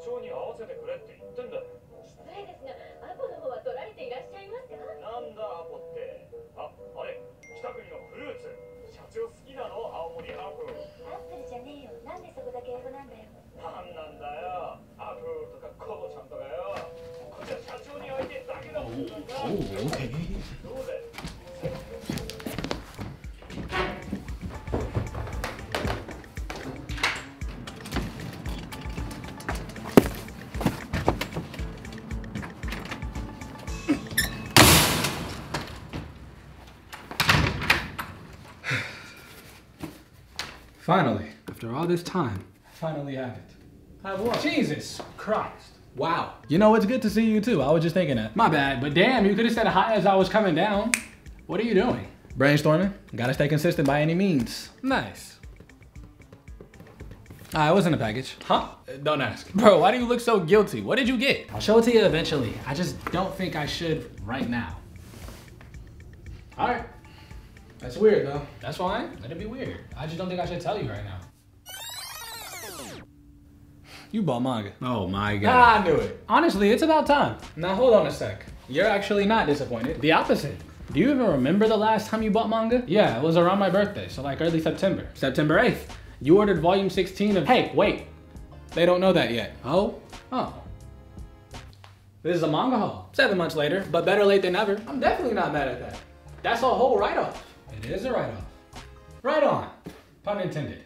長に合わせてくれって言ってんだよ。失礼ですが、アポの方は取られていらっしゃいますか？なんだアポって。あれ、北国のフルーツ。社長好きなの？青森アプル。アップルじゃねえよ。なんでそこだけ英語なんだよ。なんなんだよ。アプルとかコボちゃんとかよ。こっちは社長に相手だけだもんな。Oh, okay. どうだよ。Finally, after all this time, I finally have it. Have what? Jesus Christ. Wow. You know, it's good to see you too. I was just thinking that. My bad, but damn, you could have said hi as I was coming down. What are you doing? Brainstorming. Gotta stay consistent by any means. Nice. It was in the package. Huh? Don't ask. Bro, why do you look so guilty? What did you get? I'll show it to you eventually. I just don't think I should right now. All right. That's weird though. That's fine. Let it be weird. I just don't think I should tell you right now. You bought manga. Oh my God. I knew it. Honestly, it's about time. Now hold on a sec. You're actually not disappointed. The opposite. Do you even remember the last time you bought manga? Yeah, it was around my birthday, so like early September. September 8th. You ordered volume 16 of... Hey, wait. They don't know that yet. Oh? Oh. This is a manga haul. 7 months later, but better late than never. I'm definitely not mad at that. That's a whole write-off. It is a write-off. Right on. Pun intended.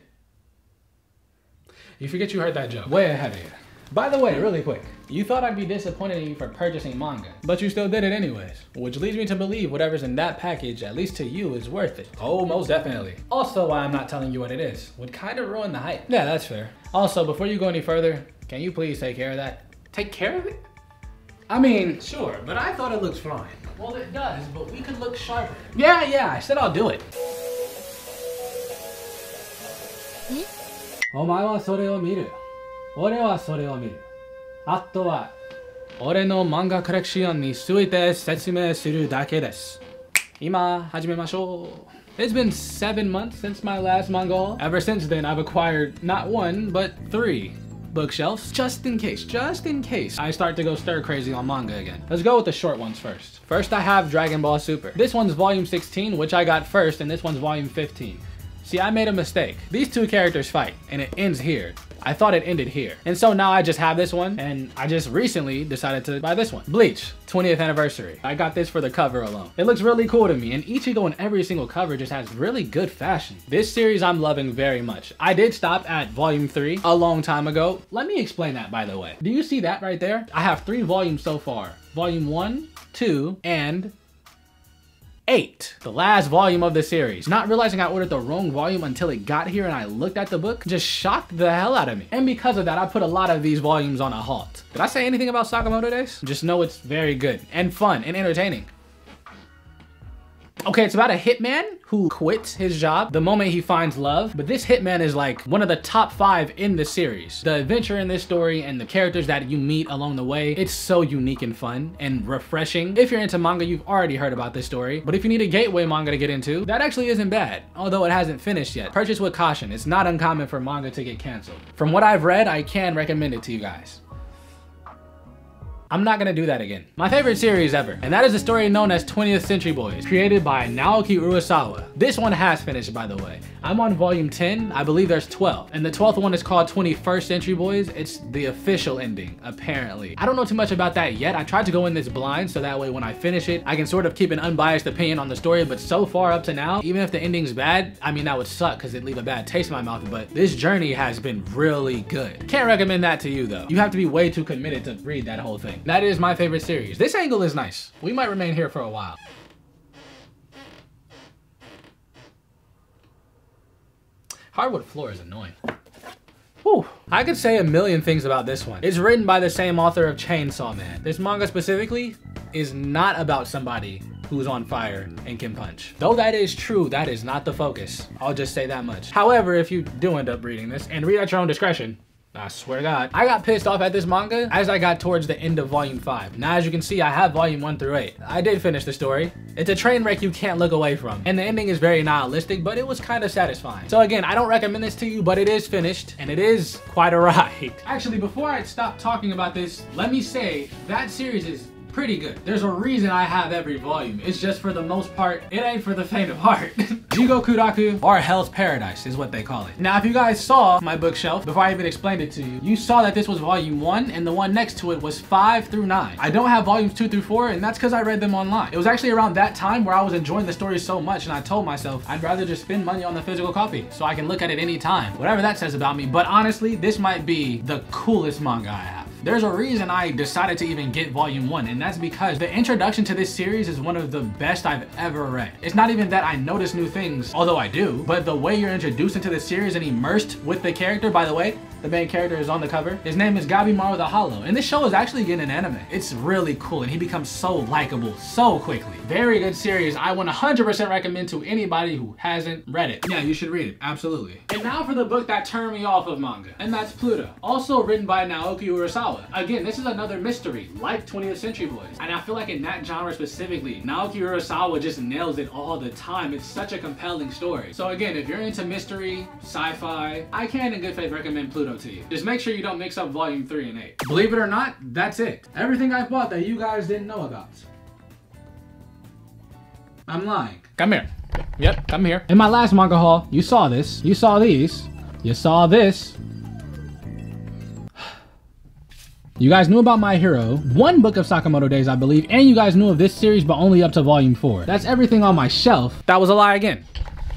You forget you heard that joke. Way ahead of you. By the way, really quick, you thought I'd be disappointed in you for purchasing manga, but you still did it anyways, which leads me to believe whatever's in that package, at least to you, is worth it. Oh, most definitely. Also, why I'm not telling you what it is would kind of ruin the hype. Yeah, that's fair. Also, before you go any further, can you please take care of that? Take care of it? I mean, sure, but I thought it looks fine. Well, it does, but we could look sharper. Yeah, I said I'll do it. お前はそれを見る。俺はそれを見る。あとは俺の漫画コレクションについて説明するだけです。今始めましょう。It's been 7 months since my last manga haul. Ever since then, I've acquired not 1, but 3 bookshelves, just in case I start to go stir crazy on manga again. Let's go with the short ones first. First, I have Dragon Ball Super. This one's volume 16, which I got first, and this one's volume 15. See, I made a mistake. These two characters fight, and it ends here. I thought it ended here. And so now I just have this one, and I just recently decided to buy this one. Bleach, 20th anniversary. I got this for the cover alone. It looks really cool to me, and Ichigo in every single cover just has really good fashion. This series I'm loving very much. I did stop at volume 3 a long time ago. Let me explain that, by the way. Do you see that right there? I have 3 volumes so far. Volume 1, 2, and 8, the last volume of the series. Not realizing I ordered the wrong volume until it got here and I looked at the book just shocked the hell out of me. And because of that, I put a lot of these volumes on a halt. Did I say anything about Sakamoto Days? Just know it's very good and fun and entertaining. Okay, it's about a hitman who quits his job the moment he finds love, but this hitman is like one of the top 5 in the series. The adventure in this story and the characters that you meet along the way, it's so unique and fun and refreshing. If you're into manga, you've already heard about this story, but if you need a gateway manga to get into, that actually isn't bad, although it hasn't finished yet. Purchase with caution. It's not uncommon for manga to get canceled. From what I've read, I can recommend it to you guys. I'm not gonna do that again. My favorite series ever, and that is the story known as 20th Century Boys, created by Naoki Urasawa. This one has finished, by the way. I'm on volume 10, I believe there's 12, and the 12th one is called 21st Century Boys. It's the official ending, apparently. I don't know too much about that yet. I tried to go in this blind, so that way when I finish it, I can sort of keep an unbiased opinion on the story, but so far up to now, even if the ending's bad, I mean, that would suck because it'd leave a bad taste in my mouth, but this journey has been really good. Can't recommend that to you though. You have to be way too committed to read that whole thing. That is my favorite series. This angle is nice. We might remain here for a while. Hardwood floor is annoying. Whew. I could say a million things about this one. It's written by the same author of Chainsaw Man. This manga specifically is not about somebody who's on fire and can punch. Though that is true, that is not the focus. I'll just say that much. However, if you do end up reading this and read at your own discretion, I swear to God. I got pissed off at this manga as I got towards the end of volume 5. Now, as you can see, I have volume 1 through 8. I did finish the story. It's a train wreck you can't look away from. And the ending is very nihilistic, but it was kind of satisfying. So again, I don't recommend this to you, but it is finished, and it is quite a ride. Actually, before I stop talking about this, let me say that series is pretty good. There's a reason I have every volume. It's just for the most part, it ain't for the faint of heart. Jigokuraku, or Hell's Paradise is what they call it. Now, if you guys saw my bookshelf before I even explained it to you, you saw that this was volume 1 and the one next to it was 5 through 9. I don't have volumes 2 through 4, and that's because I read them online. It was actually around that time where I was enjoying the story so much, and I told myself I'd rather just spend money on the physical copy so I can look at it anytime. Whatever that says about me, but honestly, this might be the coolest manga I have. There's a reason I decided to even get volume 1, and that's because the introduction to this series is one of the best I've ever read. It's not even that I notice new things, although I do, but the way you're introduced into the series and immersed with the character. By the way, the main character is on the cover. His name is Gabimaru the Hollow, and this show is actually getting an anime. It's really cool, and he becomes so likable so quickly. Very good series. I 100% recommend to anybody who hasn't read it. Yeah, you should read it, absolutely. And now for the book that turned me off of manga, and that's Pluto. Also written by Naoki Urasawa. Again, this is another mystery, like 20th Century Boys. And I feel like in that genre specifically, Naoki Urasawa just nails it all the time. It's such a compelling story. So again, if you're into mystery, sci-fi, I can in good faith recommend Pluto to you. Just make sure you don't mix up volume 3 and 8. Believe it or not, that's it. Everything I bought that you guys didn't know about. I'm lying. Come here. Yep, come here. In my last manga haul, you saw this, you saw these, you saw this. You guys knew about My Hero, one book of Sakamoto Days, I believe, and you guys knew of this series, but only up to volume 4. That's everything on my shelf. That was a lie again.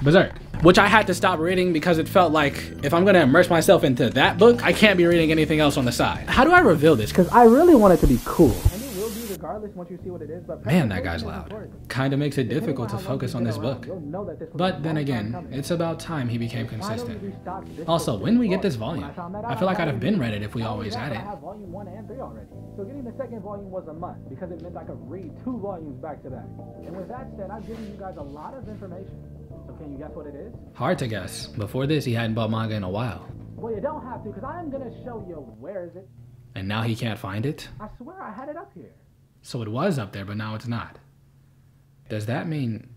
Berserk. Which I had to stop reading because it felt like if I'm gonna immerse myself into that book, I can't be reading anything else on the side. How do I reveal this? Because I really want it to be cool. Regardless, once you see what it is, but man, that guy's loud. Kinda makes it difficult to focus on this book. But then again, it's about time he became consistent. Also, when we get this volume, I feel like I'd have been read it if we always had it. Volume 1 and 3 already. So getting the second volume was a must because it meant I could read 2 volumes back to back. And with that said, I've given you guys a lot of information. So can you guess what it is? Hard to guess. Before this, he hadn't bought manga in a while. Well, you don't have to because I'm gonna show you where is it. And now he can't find it? I swear I had it up here. So it was up there, but now it's not. Does that mean...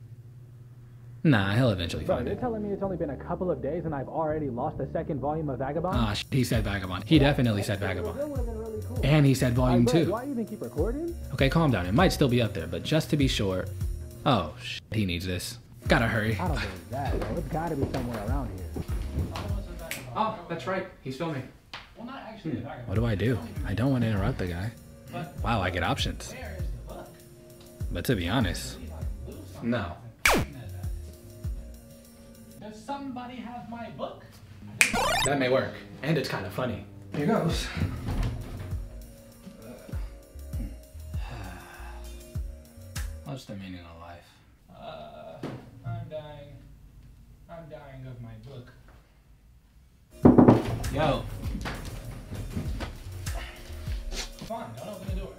Nah, he'll eventually find You're it. telling me it's only been a couple of days and I've already lost the second volume of Vagabond? Ah, he said Vagabond. He definitely said Vagabond. That would've been really cool. And he said volume 2. Do I even keep recording? Okay, calm down. It might still be up there, but just to be sure... Oh, he needs this. Gotta hurry. I don't believe that, bro. It's gotta be somewhere around here. Oh, that's right. He's filming. Well, not actually What do I do? I don't want to interrupt the guy. Wow, I get options. But to be honest, no. Does somebody have my book? That may work. And it's kind of funny. Here goes. What's the meaning of life? I'm dying. I'm dying of my book. Yo. Come on, don't open the door.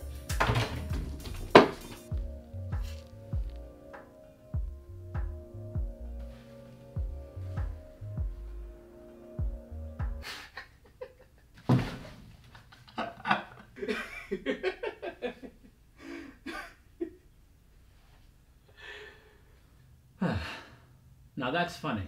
Now that's funny.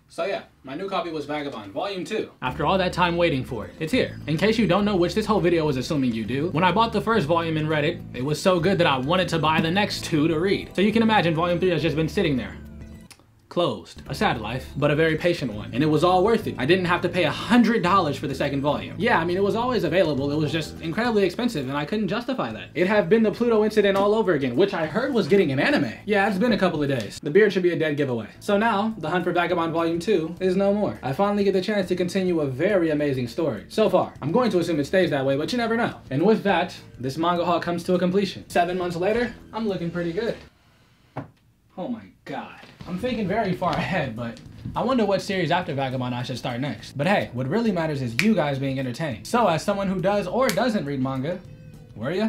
So yeah, my new copy was Vagabond, Volume 2. After all that time waiting for it, it's here. In case you don't know, which this whole video is assuming you do, when I bought the first volume and read it, it was so good that I wanted to buy the next 2 to read. So you can imagine Volume 3 has just been sitting there. Closed. A sad life, but a very patient one. And it was all worth it. I didn't have to pay $100 for the second volume. Yeah, I mean, it was always available. It was just incredibly expensive, and I couldn't justify that. It have been the Pluto incident all over again, which I heard was getting an anime. Yeah, it's been a couple of days. The beard should be a dead giveaway. So now, the hunt for Vagabond Volume 2 is no more. I finally get the chance to continue a very amazing story. So far, I'm going to assume it stays that way, but you never know. And with that, this manga haul comes to a completion. 7 months later, I'm looking pretty good. Oh my god. I'm thinking very far ahead, but I wonder what series after Vagabond I should start next. But hey, what really matters is you guys being entertained. So as someone who does or doesn't read manga, were ya?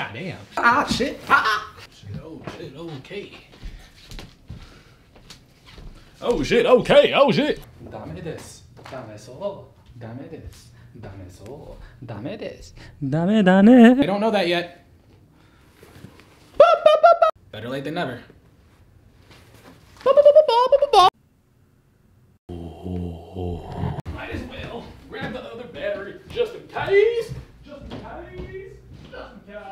God damn. Ah, shit. Ah. Shit, oh, shit, okay. Oh, shit, okay, oh, shit. Dame this. Dame so. Dame this. Dame so. Dame this. Dame, dame. They don't know that yet. Better late than never. Might as well grab the other battery just in case. Just in case. Just in case.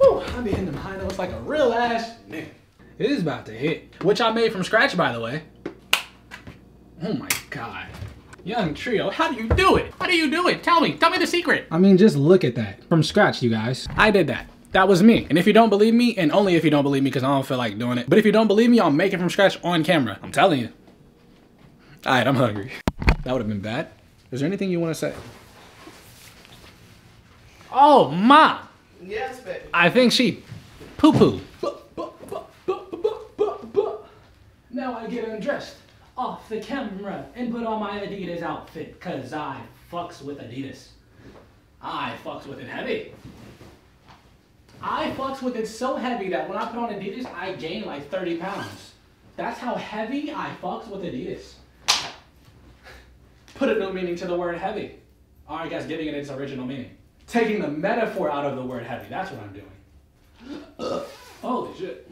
Woo, I be hitting them high notes like a real ass nigga. It is about to hit. Which I made from scratch, by the way. Oh my God. Young Trio, how do you do it? How do you do it? Tell me the secret. I mean, just look at that. From scratch, you guys. I did that. That was me. And if you don't believe me, and only if you don't believe me because I don't feel like doing it, but if you don't believe me, I'll make it from scratch on camera. I'm telling you. All right, I'm hungry. That would have been bad. Is there anything you want to say? Oh, Ma. Yes, baby. I think she poo-poo. Now I get undressed off the camera and put on my Adidas outfit, cause I fucks with Adidas. I fucks with it heavy. I fucks with it so heavy that when I put on Adidas, I gain like 30 pounds. That's how heavy I fucks with Adidas. Put a new meaning to the word heavy. Or I guess giving it its original meaning. Taking the metaphor out of the word heavy, that's what I'm doing. Holy shit.